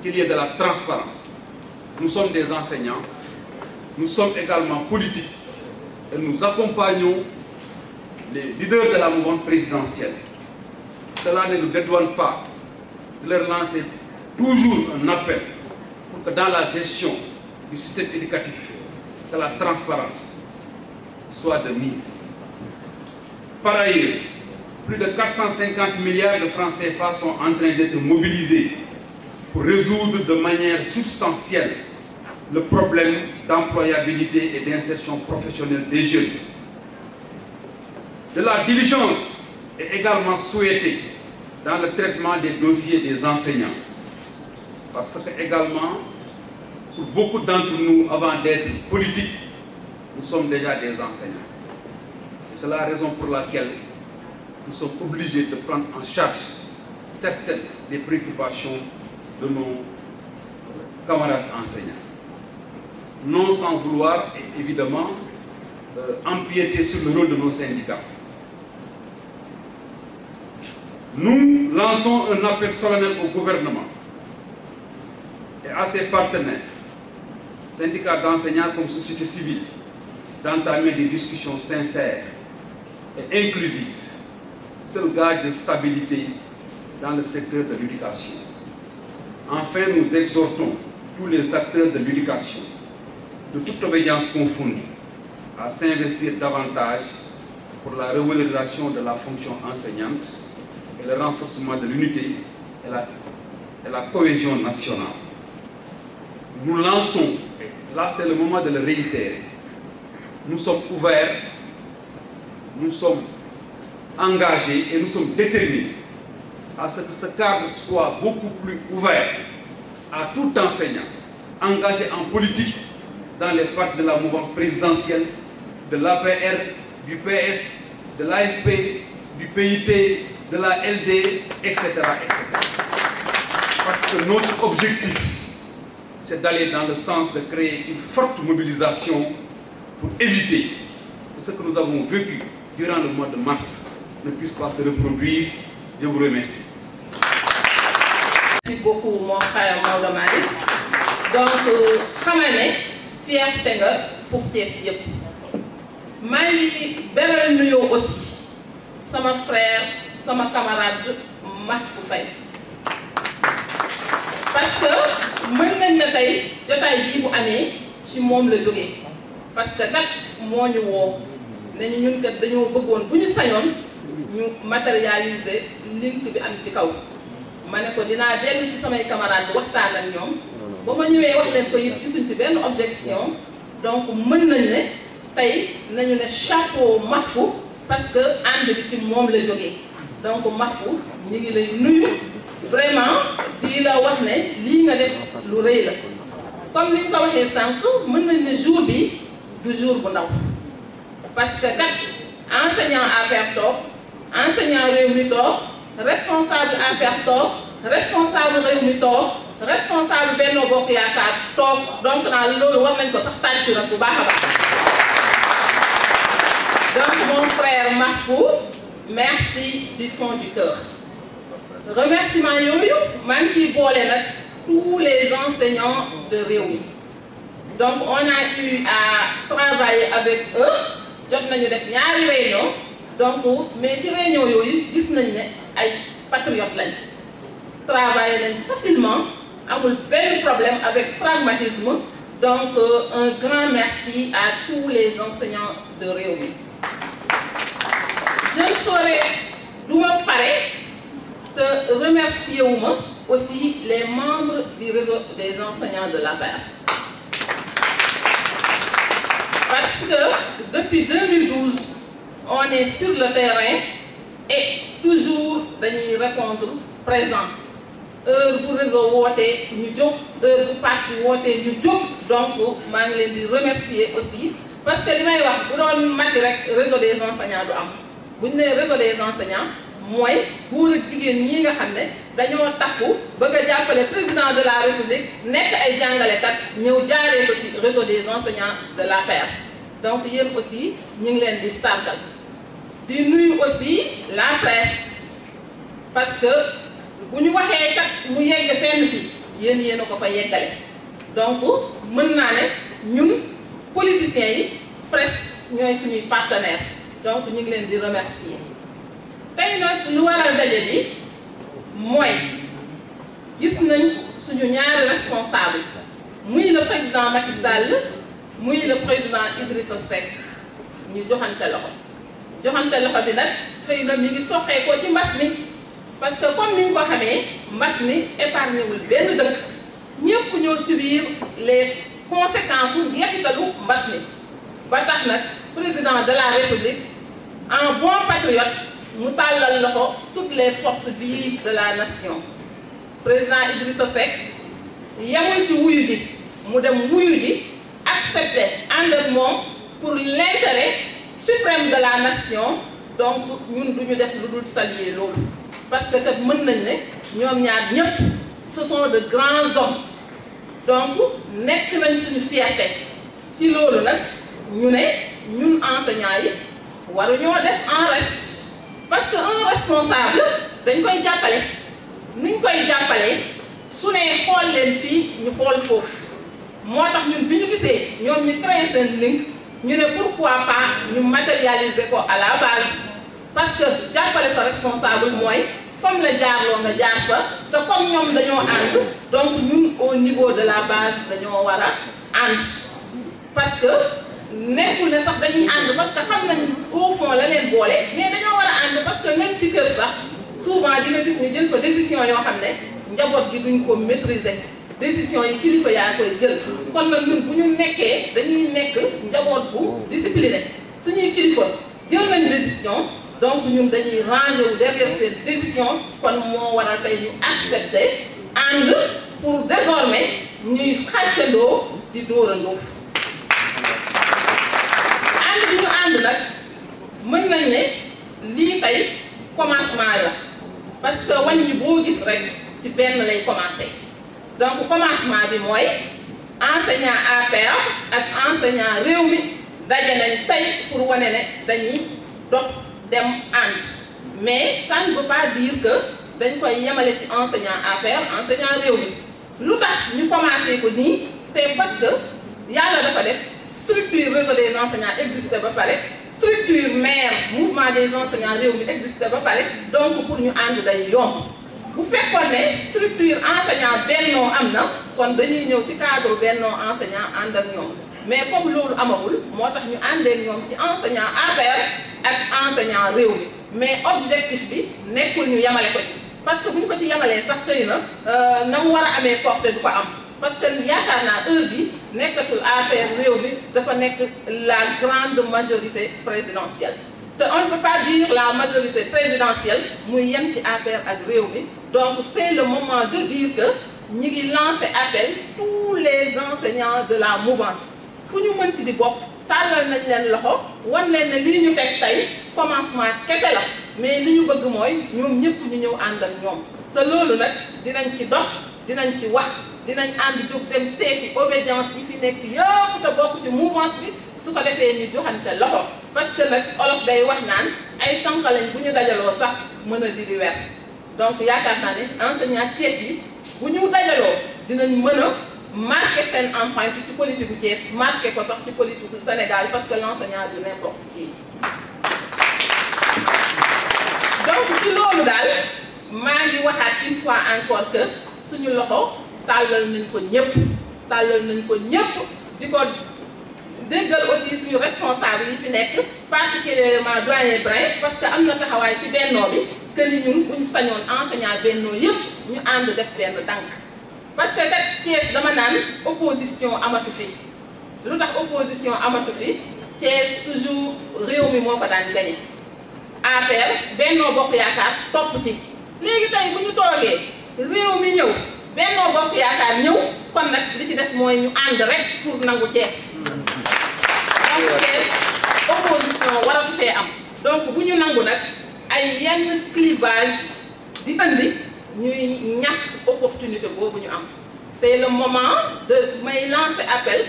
Qu'il y ait de la transparence. Nous sommes des enseignants, nous sommes également politiques et nous accompagnons les leaders de la mouvance présidentielle. Cela ne nous dédouane pas de leur lancer toujours un appel pour que dans la gestion du système éducatif, que la transparence soit de mise. Par ailleurs, plus de 450 milliards de francs CFA sont en train d'être mobilisés pour résoudre de manière substantielle le problème d'employabilité et d'insertion professionnelle des jeunes. De la diligence est également souhaitée dans le traitement des dossiers des enseignants. Parce que également, pour beaucoup d'entre nous, avant d'être politiques, nous sommes déjà des enseignants. Et c'est la raison pour laquelle nous sommes obligés de prendre en charge certaines des préoccupations de nos camarades enseignants. Non sans vouloir, évidemment, empiéter sur le rôle de nos syndicats. Nous lançons un appel solennel au gouvernement et à ses partenaires, syndicats d'enseignants comme société civile, d'entamer des discussions sincères et inclusives, seul gage de stabilité dans le secteur de l'éducation. Enfin, nous exhortons tous les acteurs de l'éducation, de toute obédience confondue, à s'investir davantage pour la revalorisation de la fonction enseignante et le renforcement de l'unité et la cohésion nationale. Nous lançons, là c'est le moment de le réitérer, nous sommes ouverts, nous sommes engagés et nous sommes déterminés à ce que ce cadre soit beaucoup plus ouvert à tout enseignant engagé en politique dans les partis de la mouvance présidentielle, de l'APR, du PS, de l'AFP, du PIT, de la LD, etc., etc. Parce que notre objectif, c'est d'aller dans le sens de créer une forte mobilisation pour éviter que ce que nous avons vécu durant le mois de mars ne puisse pas se reproduire. Je vous remercie. Merci beaucoup mon frère Maodo Malick. Donc xamal ne fierté nga pour Thiès yëpp. maa ngi beral nuyoo aussi sama frère sama camarade Mahfou Faye parce que mën nañ ne tey jotaay bii bu amee ci moom la jógee parce que kat moo ñu woo nañu ñun kat dañoo bëggoon bu ñu sañoon ñu matérialiser link bi am ci kaw. ma ne ko dinaa dellu ci samay camarades waxtaan ak ñoom ba ma ñëwee wax leen ko yëpp gisuñ ci benn objection donc mën nañ ne tey nañu ne chapeau Mahfou parce que ànd bi ci moom la jógee donc Mahfou ñu ngi lay nuyu vraiment di la wax ne lii nga def lu rëy la comme ni nga ko waxee sànq mën nañ ne jour bi du jour bu ndaw parce que kat enseignant APR toog enseignant Rewmi toog responsable APR toog responsable Rewmi toog responsable Benno Bokk Yaakaar toog donc naa loolu war nañ ko sax tàccu nag bu baax a baax. Donc mon frère Mahfou, merci du fond du cœur. Remerciement yooyu maa ngi ciy boole nag tous les enseignants de Rewmi. Donc on a eu à travailler avec eux jot nañu def ñaari réunion donc mais ci réunion yooyu gis nañ ne ay patriotes lañ travailler nañ facilement amul benn problème avec pragmatisme donc un grand merci à tous les enseignants de Rewmi. Je ne saurais du ma pare te remercier aussi les membres du réseau des enseignants de l'APR. Parce que depuis 2012, on est sur le terrain et toujours dañuy répondre présent. Heure bu réseau wootee ñu jóg heure bu parti wootee ñu jóg donc maa ngi leen di remercier aussi parce que li may wax bu doon mati rek réseau des enseignants du am bu ñu nee réseau des enseignants mooy góor ak jigéen ñi nga xam ne dañoo takku bëgg a jàppale président de la république nekk ay jàngalekat ñëw jaaree ko ci réseau des enseignants de l'APR donc yéen aussi ñu ngi leen di sargal di nuyu aussi la presse parce que bu ñu waxee kat mu yegg fenn fi yéen a ko fa yeggale donc mën naa ne ñun politiciens yi presse ñooy suñuy partenaire donc ñu ngi leen di remercier tey nag lu waral daje bi mooy gis nañ suñu ñaari responsable muy le président Macky Sall muy le président Idrissa Seck ñu joxante loxo bi nag xëy na mi ngi soqeekoo ci mbas mi parce que comme ni ñu ko xamee mbas mi épargné wul benn dëkk ñëpp ñoo subir les conséquences su jeexitalu mbas mi ba tax nag président de la République en bon patriote mu tàllal loxo toutes les forces vives de la nation président Idrissa Seck yemul ci wuyu ji mu dem wuyu ji accepté ànd ak moom pour l'intérêt suprême de la nation donc ñun duñu def lu dul saluer loolu parce que kat mën nañ ne ñoom ñaar ñëpp ce sont de grands hommes donc nekk nañ suñu fierté ci loolu nag ñu ne ñun enseignants yi waruñoo des en reste parce que un responsable dañ koy jàppale nuñ koy jàppalee su ne xool leen fii ñu xool foofu moo tax ñun bi ñu gisee ñoom ñu créé seen link ñu ne pourquoi pas ñu matérialiser ko à la base parce que jàppale sa responsable mooy fam la jaarloo nga jaar fa te comme ñoom dañoo ànd donc ñun au niveau de la base dañoo war a ànd parce que nekkul ne sax dañuy ànd parce que xam nañ au fond la leen boole mais dañoo war a ànd parce que même ci kër sax souvent di nga gis ni jël fa décision yoo xam ne njaboot gi duñ ko maîtriser décision yi kilifa yaa koy jël kon nag ñun bu ñu nekkee dañuy nekk njaboot bu discipliné suñuy kilifa jël nañ décision donc ñun dañuy ranger wu derrière cette décision kon moo waral tey ñu accepter ànd pour désormais ñuy xàccandoo di dóorandoo ànd bi ñu ànd nag mën nañ ne lii tey commencement la parce que wàññi boo gis rek ci benn lay commencer donc commencement bi mooy enseignant APR ak enseignant Rewmi daje nañ tey pour wane ne dañuy dox dem ànd mais ça ne veut pas dire que dañ koy yemale ci enseignant APR enseignant Rewmi lu tax ñu commencé ko nii c'est parce que yàlla dafa def structure réseau des enseignants existé ba pare structure maire mouvement des enseignants Rewmi existé ba pare donc pour ñu ànd day yomb bu fekkoon ne structure enseignant bennoo am na kon dañuy ñëw ci cadre bennoo enseignant ànd ak ñoom mais comme loolu amagul moo tax ñu àndee ñoom ci enseignant APR ak enseignant Rewmi mais objectif bi nekkul ñu yemale ko ci parce que bu ñu ko ci yemalee sax xëy na mu war a amee portée du ko am parce que yaakaar naa heure bi nekkatul APR Rewmi dafa nekk la grande majorité présidentielle te on ne peut pas dire la majorité présidentielle muy yem ci APR ak Rewmi donc c'est le moment de dire que ñi ngi lancer appel tous les enseignants de la mouvance fu ñu mënti di bokk tàllal nañ leen loxo wan leen ne lii ñu teg tey commencement kese la mais li ñu bëgg mooy ñoom ñëpp ñu ñëw ànd ak ñoom te loolu nag dinañ ci dox dinañ ci wax dinañ ànd jóg dem seeti obédience yi fi nekk yëpp te bokk ci mouvance bi su ko defee ñu joxante loxo parce que nag olof day wax naan ay sànqaleñ bu ñu dajaloo sax mën a diri weer donc yaakaar naa ne enseignant Thiès yi bu ñu dajaloo dinañ mën a marqué seen empreinte ci politique bu Thiès marqué ko sax ci politique bu Sénégal parce que l'enseignant du n'importe qui donc ci loolu daal maa ngi waxaat une fois encore que suñu loxo tàllal nañ ko ñëpp di ko déggal aussi suñu responsable yi fi nekk particulièrement doyen Brin parce que am na taxawaay ci bennoo bi que ni ñun bu ñu sañoon enseignant bennoo yëpp ñu ànd def benn dànk parce que kat Thiès dama naan opposition amatu fi lu tax opposition amatu fi Thiès toujours Rewmi moo ko daan gagné APR Benno Bokk Yaakaar topp ci léegi tey bu ñu toogee Rewmi ñëw Benno Bokk Yaakaar ñëw kon nag li ci des mooy ñu ànd rek pour nangu Thiès donc Thiès opposition waratu fee am donc bu ñu nangu nag ay yenn clivage di andi ñuy ñàkk opportunité boobu ñu am c'est le moment de may lancer appel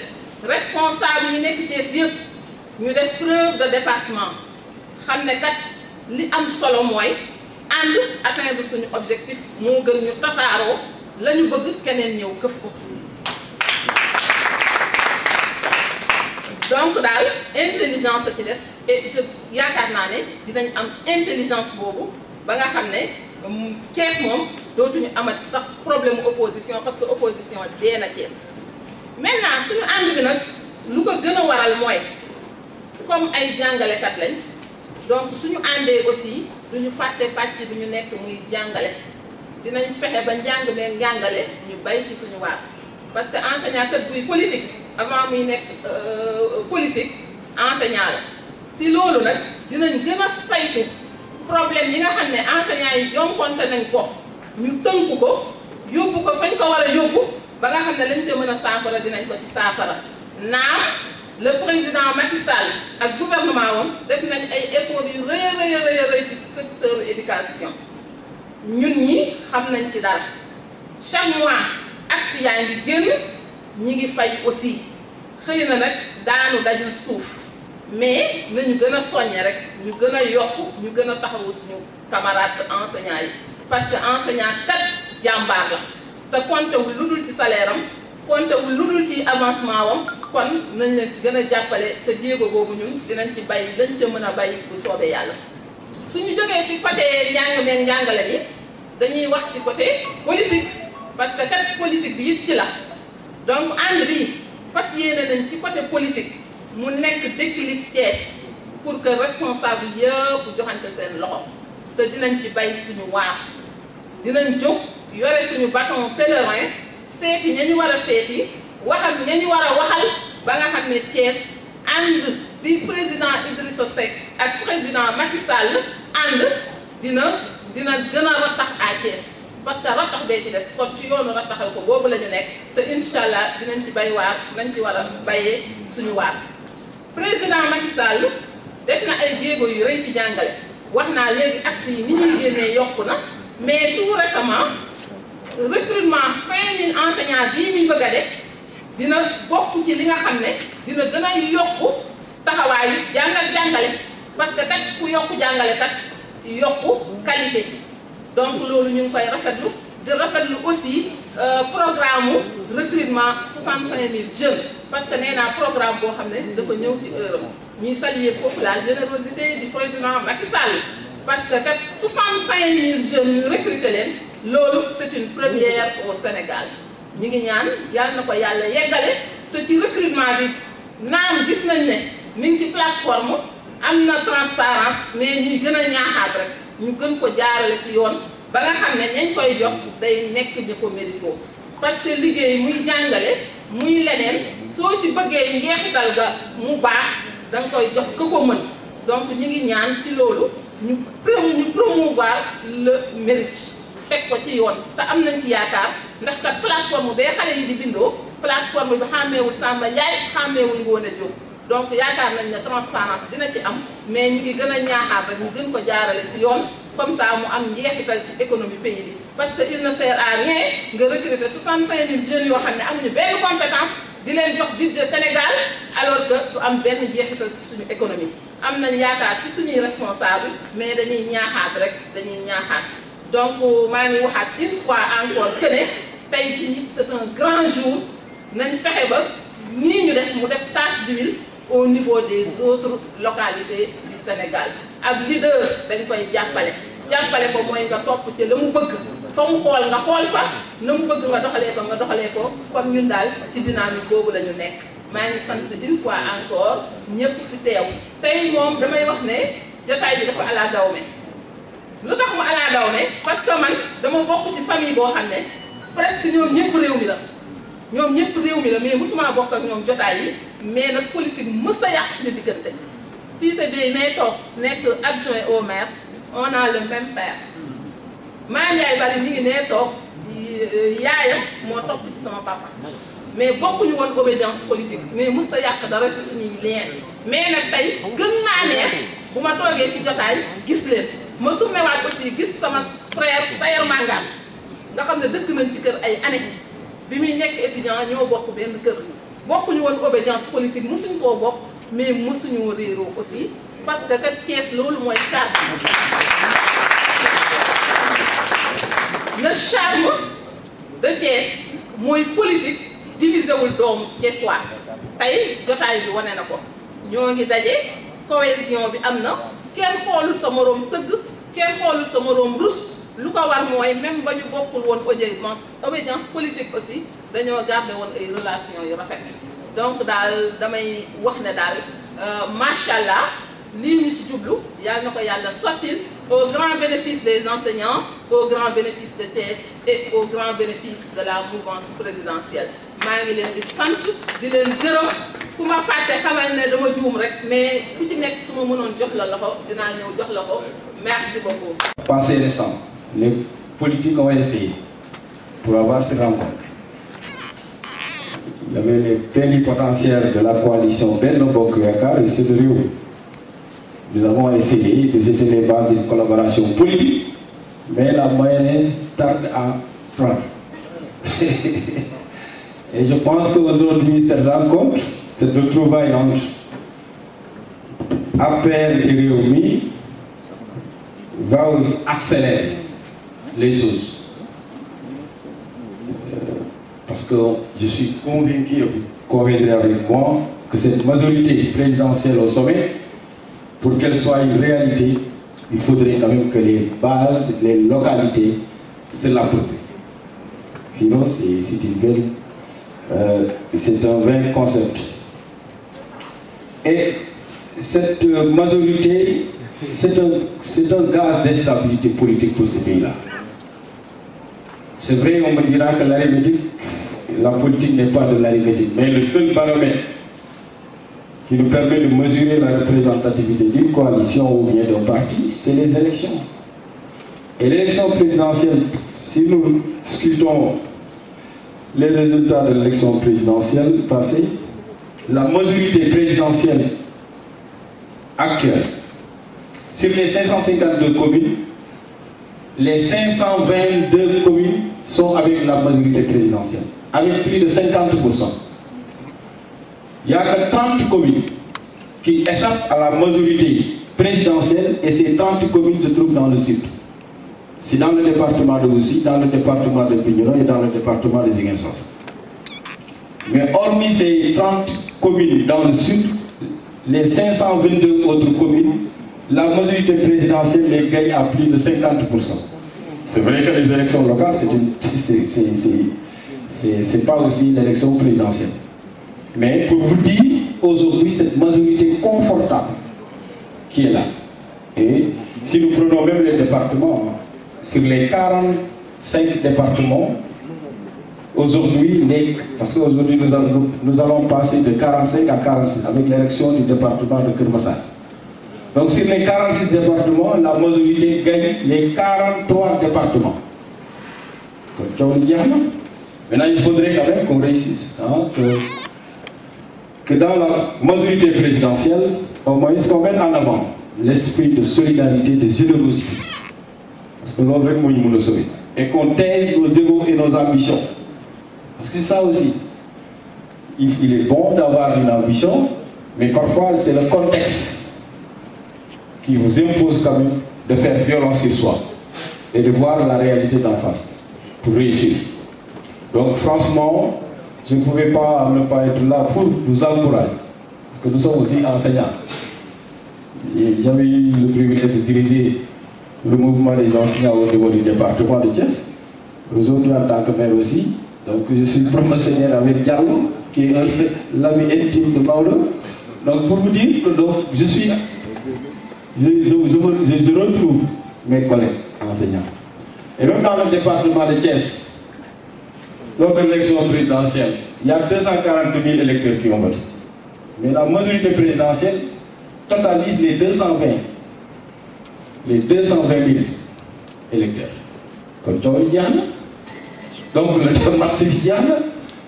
responsable yi nekk Thiès yëpp ñu def preuve de dépassement xam ne kat li am solo mooy ànd atteindre suñu objectif moo gën ñu tasaaroo la ñu bëgg keneen ñëw këf ko. donc daal intelligence a ci des et je yaakaar naa ne dinañ am intelligence boobu ba nga xam ne Thiès moom dootuñu amati sax problème opposition parce que opposition dee na Thiès. maintenant suñu ànd bi nag lu ko gën a waral mooy comme ay jàngalekat lañ donc suñu àndee aussi duñu fàtte pàcc bi ñu nekk muy jàngale dinañ fexe ba njàng mee njàngale ñu bay ci suñu waar parce que enseignant kat buy politique avant muy nekk politique enseignant la si loolu nag dinañ gën a saytu problème yi nga xam ne enseignants yi jonkonte nañ ko ñu tënk ko yóbbu ko fañ ko war a yóbbu ba nga xam ne lañ ca mën a saafara dinañ ko ci saafara naam le président Macky Sall ak gouvernement wam def nañ ay efforts yu rëy ci secteur éducation ñun ñi xam nañ ci dara chaque mois acte yaa ngi génn ñi ngi fay aussi xëy na nag daanu dajul suuf mais nañu gën a soññe rek ñu gën a yokk ñu gën a taxawu suñu camarades enseignants yi parce que enseignant kat jàmbaar la te comptewul lu dul ci salaire am comptewul lu dul ci avancement wam kon nañ leen ci gën a jàppale te jéego boobu ñun dinañ ci bay lañ ca mën a bay bu soobee yàlla. suñu jógee ci côté njàng meeg njàngale bi dañuy wax ci côté politique parce que kat politique bi it ci la donc ànd bi fas yéene nañ ci côté politique mu nekk déclic Thiès pour que responsable yëpp joxante seen loxo te dinañ ci bay suñu waar dinañ jóg yore suñu bâton pèlerin seeti ña ñu war a seeti wax ak ña ñu war a waxal ba nga xam ne Thiès ànd bi président Idrissa Seck ak président Macky Sall ànd dina gën a rattax à Thiès parce que rattax bee ci des kon ci yoonu rattaxal ko boobu la ñu nekk te incha allah dinañ ci bay waar dinañ ci war a bayee suñu waar. président Macky Sall def na ay jéego yu rëy ci jàngale wax naa léegi actes yi ni ñuy génnee yokku na mais tout récemment recrutement 5000 enseignants bii muy bëgg a def dina bokk ci li nga xam ne dina gën a yokku taxawaayu jàngale parce que kat ku yokku jàngale kat yokku qualité donc loolu ñu ngi koy rafetlu di rafetlu aussi programme recrutement 65000 jeunes parce que nee naa programme boo xam ne dafa ñëw ci heure am ñuy saluer foofu la générosité du président Macky Sall parce que kat 65000 jeunes ñu recruter leen loolu c'est une première au Sénégal ñi ngi ñaan yàlla na ko yàlla yeggale te ci recrutement bi naam gis nañ ne mi ngi ci plateforme am na transparence mais ñuy gën a ñaaxaat rek ñu gën ko jaarale ci yoon ba nga xam ne ñañ koy jox day nekk ñi ko mérito parce que liggéey muy jàngale muy leneen soo ci bëggee njeexital ga mu baax da nga koy jox ku ko mën donc ñi ngi ñaan ci loolu ñu promouvoir le mérite teg ko ci yoon te am nañ ci yaakaar ndax kat plateforme bee xale yi di bindoo plateforme bi xàmmeewul Samba Ndiaye xàmmeewul Ngoné Diop donc yaakaar nañ ne transparence dina ci am mais ñi ngi gën a ñaaxaat rek ñu gën ko jaarale ci yoon comme ça mu am njeexital ci économie pays bi parce que il ne sert à rien nga recruter 65000 jeunes yoo xam ne amuñu benn compétence di leen jox budget Sénégal alors que du am benn njeexital ci suñu économie am nañ yaakaar ci suñuy responsable mais dañuy ñaaxaat rek dañuy ñaaxaat donc maa ngi waxaat une fois encore que ne tey jii c'est un grand jour nañ fexe ba nii ñu def mu def tache d'huile au niveau des autres localités du Sénégal ab leader dañ koy jàppale ko mooy nga topp ci la mu bëgg fa mu xool nga xool fa na mu bëgg nga doxalee ko comme ñun daal ci dynamique boobu la ñu nekk maa ngi sant une fois encore ñëpp fi teew tey moom damay wax ne jotaay bi dafa ala dawme lu tax mu ala dawme parce que man dama bokk ci famille boo xam ne presque ñoom ñëpp réew mi la mais mosuma bokk ak ñoom jotaay yi mais nag politique mës a yàq suñu diggante si c'est des may toog nekk adjoint au maire on a le même père maa Ndiaye bari ñi ngi nee toog yaayam moo topp ci sama papa mais bokkuñu woon obédience politique mais mës a yàq dara ci suñuy lien mais nag tey gën naa neex bu ma toogee ci jotaay gis leen ma tourné waat aussi gis sama frère Sayer Mangane nga xam ne dëkk nañ ci kër ay année bi muy nekk étudiant ñoo bokk benn kër bokkuñu woon obédience politique mosuñ koo bokk mais mësuñu réeroo aussi parce que kat Thiès loolu mooy charme. Le charme de Thiès mooy politique divisé wul doomu Thiessois tey jotaay bi wane na ko ñoo ngi daje cohésion bi am na kenn xoolul sa moroom sëgg kenn xoolul sa moroom rus lu ko war mooy même ba ñu bokkul woon obédience politique aussi dañoo garder woon ay relations yu rafet donc daal damay wax ne daal macha allah lii ñu ci jublu yàlla na ko yàlla sottil au grand bénéfice des enseignants, au grand bénéfice de Thiès et au grand bénéfice de la mouvance présidentielle. maa ngi leen di sant di leen gërëm ku ma fàtte xamal ne dama juum rek mais ku ci nekk su ma mënoon jox la loxo dinaa ñëw jox la ko merci beaucoup. Passé récent, les politiques ont essayé pour avoir cette rencontre. Il y avait les plénipotentiaires de la coalition Benno Bokk Yaakaar et c'est de Rio. Nous avons essayé de jeter les bases d'une collaboration politique, mais la mayonnaise tarde à prendre. Et je pense qu'aujourd'hui, cette rencontre, cette retrouvaille entre APR et Rewmi va accélérer les choses. Parce que je suis convaincu, vous conviendrez avec moi, que cette majorité présidentielle au sommet, pour qu'elle soit une réalité, il faudrait quand même que les bases, les localités se l'approprient. Sinon, c'est une belle, c'est un vrai concept. Et cette majorité, c'est un gaz d'instabilité politique pour ce pays-là. C'est vrai, on me dira que l'arithmétique, la politique n'est pas de l'arithmétique, mais le seul baromètre qui nous permet de mesurer la représentativité d'une coalition ou bien d'un parti, c'est les élections. Et l'élection présidentielle, si nous scrutons les résultats de l'élection présidentielle passée, la majorité présidentielle actuelle, sur les 552 communes, les 522 communes sont avec la majorité présidentielle, avec plus de 50%. Il n'y a que 30 communes qui échappent à la majorité présidentielle et ces 30 communes se trouvent dans le sud. C'est dans le département de Oussy, dans le département de Bignona et dans le département de Ziguinchor. Mais hormis ces 30 communes dans le sud, les 522 autres communes, la majorité présidentielle les gagne à plus de 50%. C'est vrai que les élections locales, c'est pas aussi l'élection présidentielle. Mais pour vous dire, aujourd'hui, cette majorité confortable qui est là. Et si nous prenons même les départements, sur les 45 départements, aujourd'hui, parce qu'aujourd'hui nous allons passer de 45 à 46 avec l'élection du département de Keur Massar. Donc sur les 46 départements, la majorité gagne les 43 départements. Maintenant, il faudrait quand même qu'on réussisse. Hein, que dans la majorité présidentielle, au moins, qu'on mette en avant l'esprit de solidarité, de générosité. Parce que l'on veut nous sauver. Et qu'on taise nos égos et nos ambitions. Parce que c'est ça aussi. Il est bon d'avoir une ambition, mais parfois c'est le contexte qui vous impose quand même de faire violence sur soi et de voir la réalité d'en face pour réussir. Donc franchement, je ne pouvais pas ne pas être là pour nous encourager, parce que nous sommes aussi enseignants. J'avais eu le privilège de diriger le mouvement des enseignants au niveau du département de Thiès, aujourd'hui en tant que maire aussi. Donc je suis promotionnaire avec Diallo, qui est l'ami intime de Maodo. Donc pour vous dire que donc, je retrouve mes collègues enseignants. Et même dans le département de Thiès, lors de l'élection présidentielle, il y a 240 000 électeurs qui ont voté. Mais la majorité présidentielle totalise les 220 000 électeurs. Comme tu as dit, donc le département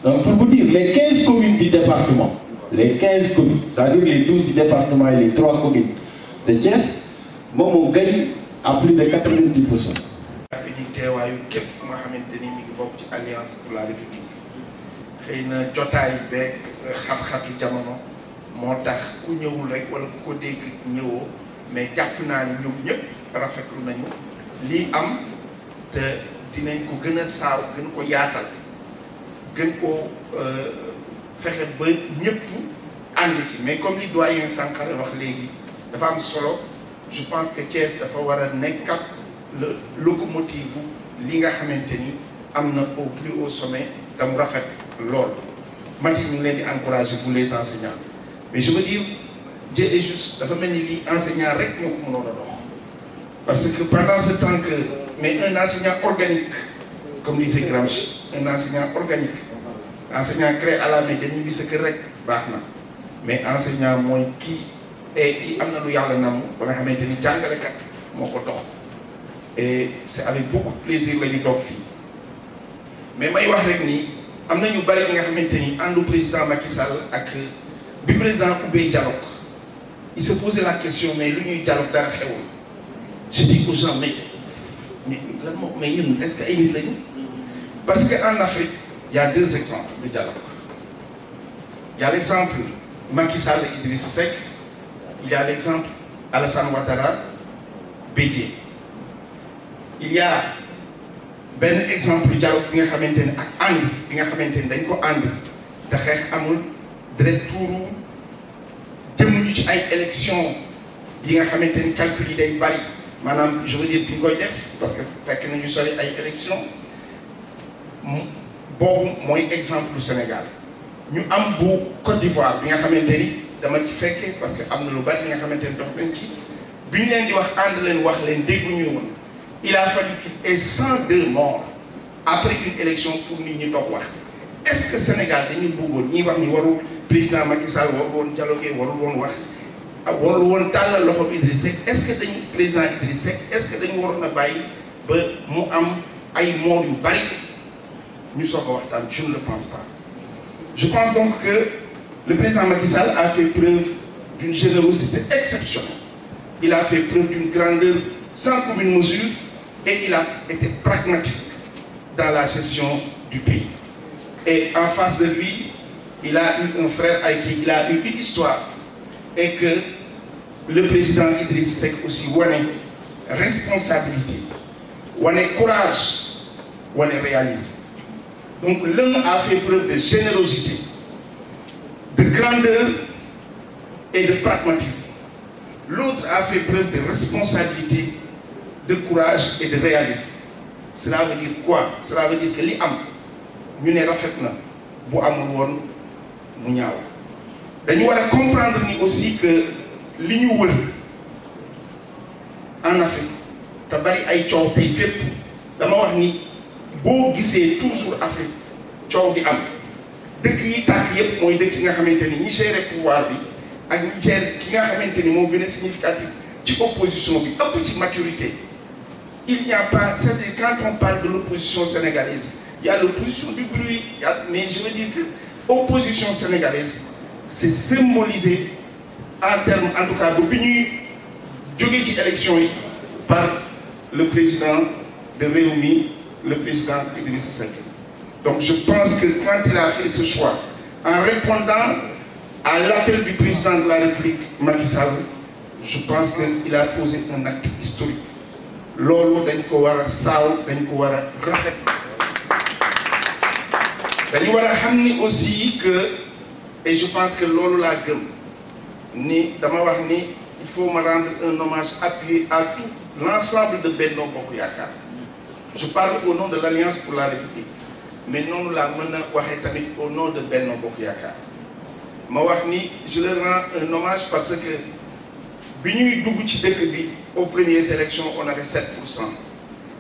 donc pour vous dire, les 15 communes du département, les 15 communes, c'est-à-dire les 12 du département et les 3 communes de Thiès, on gagne à plus de 90%. Alliance pour la République xëy na jotaay beeg xat-xatu jamono moo tax ku ñëwul rek wala ku ko dégg ñëwoo mais jàpp naa ni ñoom ñëpp rafetlu nañu lii am te dinañ ko gën a saaw gën ko yaatal gën ko fexe ba ñëpp ànd ci mais comme li doyen Sankharé wax léegi dafa am solo je pense que Thiès dafa war a nekkat le locomotive li nga xamante ni am na au plus haut sommet tam rafet lool Mati ñu ngi leen di encourager vous les enseignants mais je veux dire Dieu est juste dafa mel ni lii enseignant rek ñoo ko mënoon a dox parce que pendant ce temps que mais un enseignant organique comme disait Gramsci un enseignant organique enseignant créé à la main dañu gis que rek baax na mais enseignant mooy kii et am na lu yàlla nam ba nga xamante ni jàngalekat moo ko dox et c'est avec beaucoup de plaisir la ñu toog fii mais may wax rek ni am na ñu bari ñi nga xamante ni àndu président Macky Sall ak bi président ubbee dialogue il se posait la question mais lu ñuy dialogue dara xewul je dis aux gens mais lan moo mais ñun est-ce que ay nit lañu parce que en Afrique il y a deux exemples de dialogue il y a l'exemple Macky Sall et Idrissa Seck il y a l'exemple Alassane Ouattara Bédié il y a benn exemple dialogue bi nga xamante ne ak ànd bi nga xamante ni dañ ko ànd te xeex amul direct tuuru jëm ñu ci ay élections yi nga xamante ni calcul yi day bari maanaam je veux dire bi ñu koy def parce que fekk nañu sori ay élections boobu mooy exemple du Sénégal ñu am bu Côte d'Ivoire bi nga xamante ni dama ci fekkee parce que am na lu bari bi nga xamante ni dox nañ ci bi ñu leen di wax ànd leen wax leen dégguñu woon il a fallu qu'il y ait 102 morts après une élection pour nit ñi toog wax est-ce que Sénégal dañu bëggoon ñi wax ni warul président Macky Sall warul woon dialoguer warul woon wax warul woon tàllal loxo Idriss Seck est-ce que dañu président Idriss Seck est-ce que dañu waroon a bàyyi ba mu am ay morts yu bari ñu soog a waxtaan je ne le pense pas. Je pense donc que le président Macky Sall a fait preuve d'une générosité exceptionnelle. Il a fait preuve d'une grandeur sans commune mesure et il a été pragmatique dans la gestion du pays. Et en face de lui, il a eu un frère avec qui il a eu une histoire et que le président Idriss Seck aussi wane responsabilité, wane courage, wane réalisme. Donc l'un a fait preuve de générosité, de grandeur et de pragmatisme. L'autre a fait preuve de responsabilité, de courage et de réalisme. Cela veut dire quoi? Cela veut dire que li am ñu ne rafet na bu amul woon mu ñaaw. Dañu war a comprendre ni aussi que li ñu wër en Afrique te bari ay coow tey fépp dama wax ni boo gisee toujours Afrique coow di am dëkk yi tàkk yépp mooy dëkk yi nga xamante ni ñi gérer pouvoir bi ak ñi gérer ki nga xamante ni moo gën a significatif ci opposition bi ëpp ci maturité. Il n'y a pas, c'est quand on parle de l'opposition sénégalaise, il y a l'opposition du bruit, mais je veux dire que l'opposition sénégalaise, c'est symbolisé en termes, en tout cas, de ñuy élection par le président de Rewmi, le président Idriss Seck. Donc je pense que quand il a fait ce choix, en répondant à l'appel du président de la République, Macky Sall, je pense qu'il a posé un acte historique. Loolu dañ ko war a saaw dañ ko war a rafet dañu war a xam ni aussi que et je pense que loolu laa gëm ni dama wax ni il faut me rendre un hommage appuyé à tout l'ensemble de Benno Bokk Yaakaar. Je parle au nom de l'Alliance pour la République mais noonu laa mën a waxee tamit au nom de Benno Bokk Yaakaar ma wax ni je leur rends un hommage parce que bi ñuy dugg ci dëkk bi aux premières élections on avait 7%.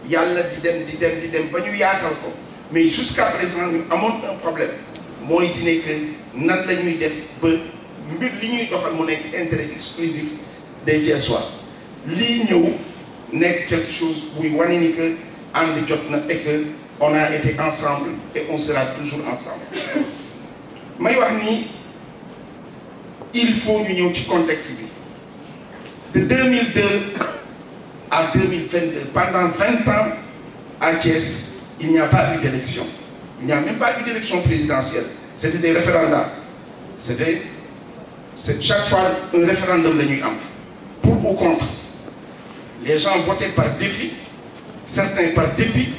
Yàlla di dem ba ñu yaatal ko mais jusqu'à présent ñu amoon un problème mooy di ne que nan la ñuy def ba mbir li ñuy doxal mu nekk intérêt exclusif des Thiessois lii ñëw nekk quelque chose buy wane ni que ànd jot na et que on a été ensemble et on sera toujours ensemble. may wax ni il faut ñu ñëw ci contexte bi. De 2002 à 2022, pendant 20 ans, à Thiès, il n'y a pas eu d'élection. Il n'y a même pas eu d'élection présidentielle. C'était des référendums. C'était c'est chaque fois un référendum la ñuy am pour ou contre. Les gens votaient par défi, certains par dépit,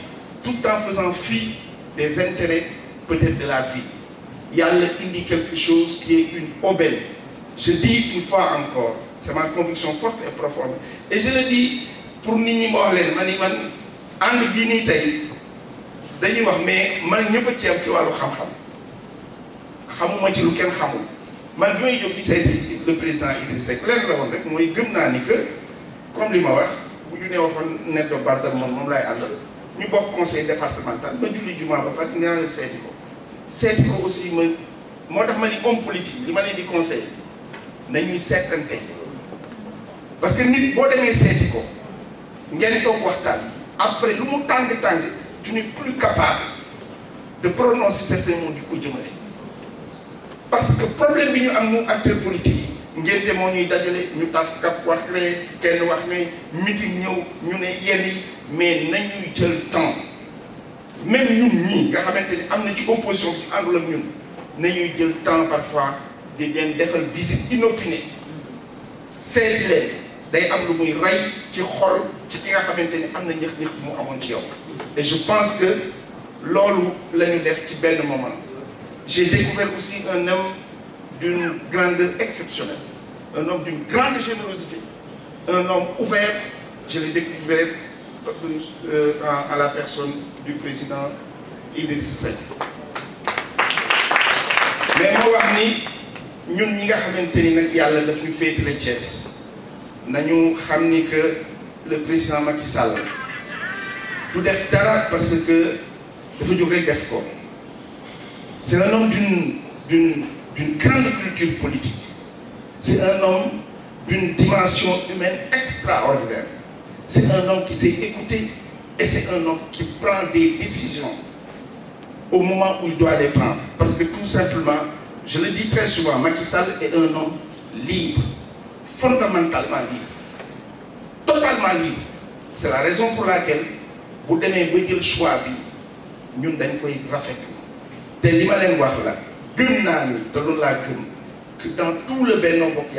tout en faisant fi des intérêts peut-être de la vie. Yalla indi quelque chose qui est une aubaine. Je dis une fois encore, c'est ma conviction forte et profonde. Et je le dis pour nit ñi ma wax leen ma ni man ànd bii nii tey dañuy wax mais man ñëpp a ci am ci wàllu xam-xam xamuma ci lu kenn xamul man bi may jóg di seeti le président Idrissa Seck leen la woon rek mooy gëm naa ni que comme li ma wax bu ñu nee waxoon Neddo Baldé moom laay àndal ñu bokk conseil départemental ma julli jumaa ba pare nee naa leen seeti ko aussi moo tax ma ni homme politique li ma leen di conseil nañuy seetante parce que nit boo demee seeti ko ngeen toog waxtaan après lu mu tàng tu n'es plus capable de prononcer certains mots di ko jëmale parce que problème bi ñu am nous acteurs politiques yi ngénte moo ñuy dajale ñu taf kaf wax créé kenn wax ne meeting ñëw ñu ne yenn yi mais nañuy jël temps même ñun ñii nga xamante ni am na ci opposition ci àndul ak ñun nañuy jël temps parfois di leen defal visite inopinée seeti leen day am lu muy rey ci xol ci ki nga xamante ni am na ñëx-ñëx mu amoon ci yow et je pense que loolu la ñu def ci benn moment j'ai découvert aussi un homme d'une grandeur exceptionnelle un homme d'une grande générosité un homme ouvert je l'ai découvert à la personne du président Idrissa Seck mais moo wax ni ñun ñi nga xamante ni nag yàlla daf ñu féetale Thiès nañu xam ni que le président Macky Sall du def dara parce que dafa jóg rek def ko c'est un homme d'une grande culture politique c'est un homme d'une dimension humaine extraordinaire c'est un homme qui sait écouter et c'est un homme qui prend des décisions au moment où il doit les prendre parce que tout simplement je le dis très souvent Macky Sall est un homme libre fondamentalement libre totalement libre c'est la raison pour laquelle bu demee ba jël choix bi ñun dañ koy rafetlu te li ma leen wax la gëm naa ni te loolu laa gëm que dans tout le Benno Bokk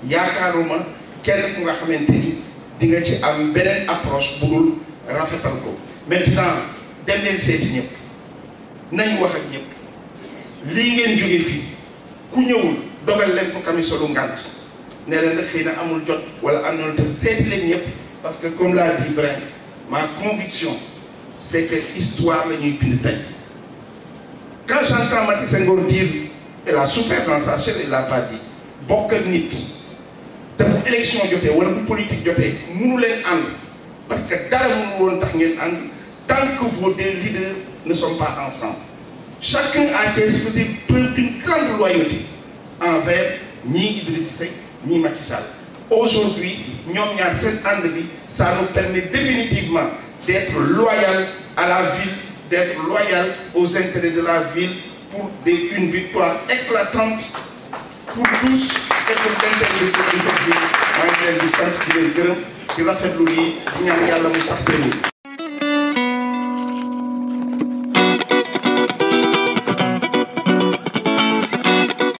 yaakaaruma kenn ku nga xamante ni di nga ci am beneen approche bu dul rafetal ko maintenant dem leen seeti ñëpp nañ wax ak ñëpp lii ngeen jóge fii ku ñëwul dogal leen ko kamisolu ngant ne leen rek xëy na amul jot wala am na lu dem seeti leen ñëpp parce que comme l'a dit Brin ma conviction c'est que histoire la ñuy bind tey quand j'entends Macky Senghor dire elle a souffert dans sa chair il l'a pas dit bokk ak nit te bu élection jotee wala bu politique jotee mënu leen ànd parce que dara mënu woon tax ngeen ànd tant que vos deux leaders ne sont pas ensemble chacun à Thiès faisait preuve d'une grande loyauté envers ñii Idrissa Seck ñii Macky Sall aujourd'hui ñoom ñaar seen ànd bi ça nous permet définitivement d'être loyal à la ville d'être loyal aux intérêts de la ville pour une victoire éclatante pour tous et pour l'intérêt de cette ville maa ngi leen di sant di leen gërëm di rafetlu lii di ñaan yàlla mu sax